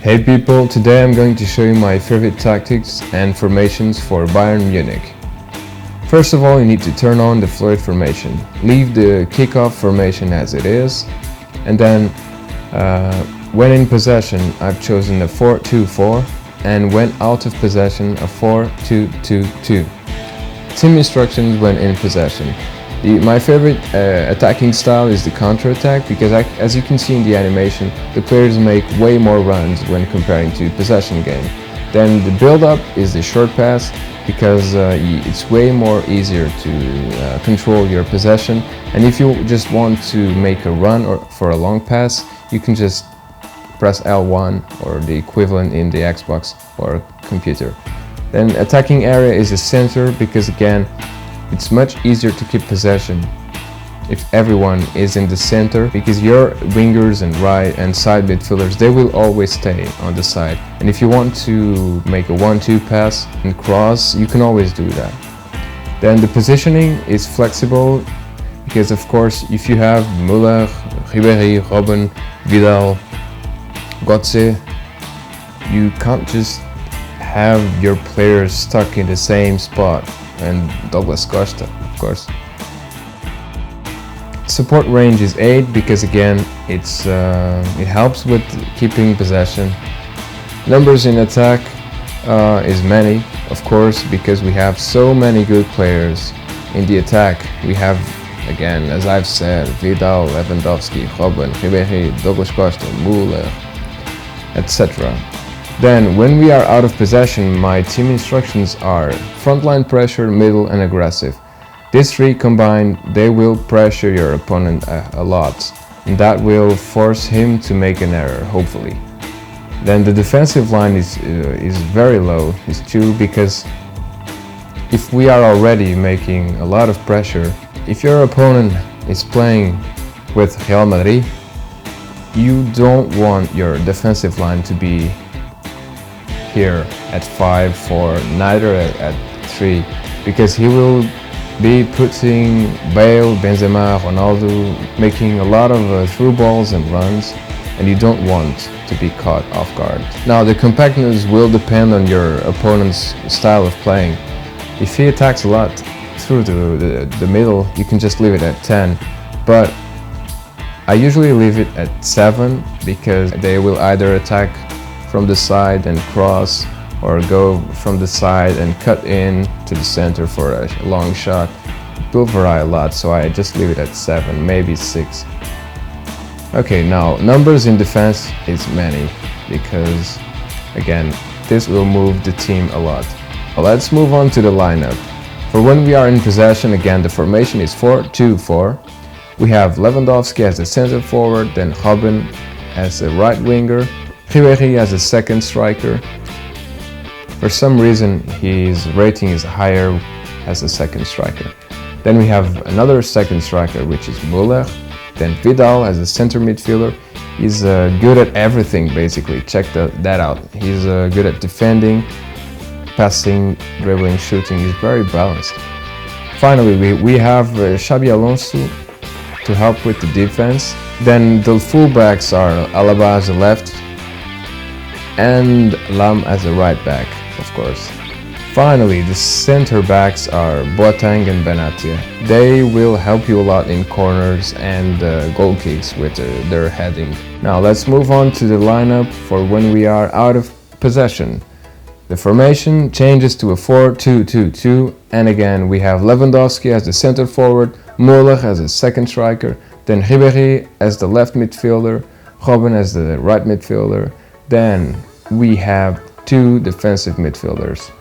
Hey people, today I'm going to show you my favorite tactics and formations for Bayern Munich. First of all, you need to turn on the fluid formation. Leave the kickoff formation as it is, and then when in possession I've chosen a 4-2-4, and when out of possession a 4-2-2-2. Team instructions when in possession. My favorite attacking style is the counter-attack because as you can see in the animation, the players make way more runs when comparing to possession game. Then the build-up is the short pass because it's way more easier to control your possession, and if you just want to make a run or for a long pass, you can just press L1 or the equivalent in the Xbox or computer. Then attacking area is the center because again, it's much easier to keep possession if everyone is in the center, because your wingers and right and side midfielders, they will always stay on the side. And if you want to make a 1-2 pass and cross, you can always do that. Then the positioning is flexible because of course if you have Müller, Ribéry, Robben, Vidal, Götze, you can't just have your players stuck in the same spot, and Douglas Costa, of course. Support range is 8 because again it helps with keeping possession. Numbers in attack is many, of course, because we have so many good players in the attack. We have, again, as I've said, Vidal, Lewandowski, Robben, Ribéry, Douglas Costa, Müller, etc. Then, when we are out of possession, my team instructions are frontline pressure, middle and aggressive. These three combined, they will pressure your opponent a lot, and that will force him to make an error, hopefully. Then the defensive line is very low, is 2, because if we are already making a lot of pressure, if your opponent is playing with Real Madrid, you don't want your defensive line to be here at 5-4, neither at 3, because he will be putting Bale, Benzema, Ronaldo, making a lot of through balls and runs, and you don't want to be caught off guard. Now the compactness will depend on your opponent's style of playing. If he attacks a lot through the middle, you can just leave it at 10, but I usually leave it at 7 because they will either attack from the side and cross, or go from the side and cut in to the center for a long shot. It will vary a lot, so I just leave it at 7, maybe 6. Okay, now numbers in defense is many because again, this will move the team a lot. Well, let's move on to the lineup. For when we are in possession, again, the formation is 4-2-4. We have Lewandowski as the center forward, then Robben as the right winger, Ribéry as a second striker. For some reason his rating is higher as a second striker. Then we have another second striker, which is Müller. Then Vidal as a center midfielder. He's good at everything basically, check that out. He's good at defending, passing, dribbling, shooting. He's very balanced. Finally we have Xabi Alonso to help with the defense. Then the fullbacks are Alaba as the left and Lam as a right back, of course. Finally, the center backs are Boateng and Benatia. They will help you a lot in corners and goal kicks with their heading. Now let's move on to the lineup for when we are out of possession. The formation changes to a 4-2-2-2, and again we have Lewandowski as the center forward, Müller as a second striker, then Ribéry as the left midfielder, Robben as the right midfielder. Then we have 2 defensive midfielders,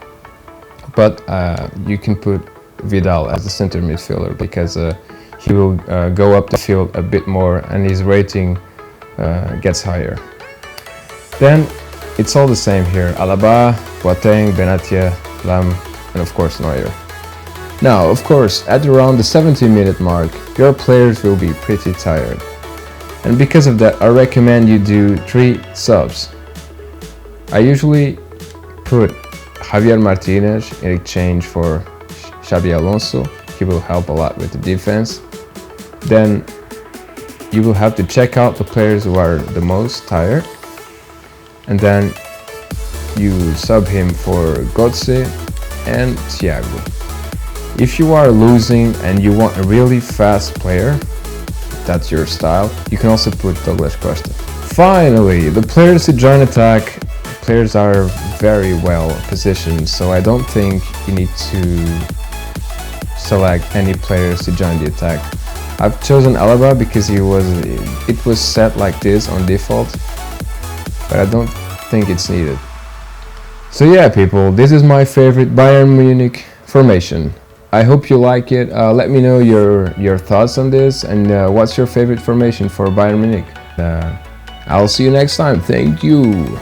but you can put Vidal as the center midfielder because he will go up the field a bit more and his rating gets higher. Then it's all the same here: Alaba, Boateng, Benatia, Lam, and of course Neuer. Now, of course, at around the 70-minute mark, your players will be pretty tired, and because of that I recommend you do 3 subs. I usually put Javier Martinez in exchange for Xabi Alonso. He will help a lot with the defense. Then you will have to check out the players who are the most tired. and then you sub him for Götze and Thiago. If you are losing and you want a really fast player, that's your style, you can also put Douglas Costa. Finally, the players who join attack. Players are very well positioned, so I don't think you need to select any players to join the attack. I've chosen Alaba because it was set like this on default, but I don't think it's needed. So yeah, people, this is my favorite Bayern Munich formation. I hope you like it. Let me know your thoughts on this, and what's your favorite formation for Bayern Munich. I'll see you next time. Thank you.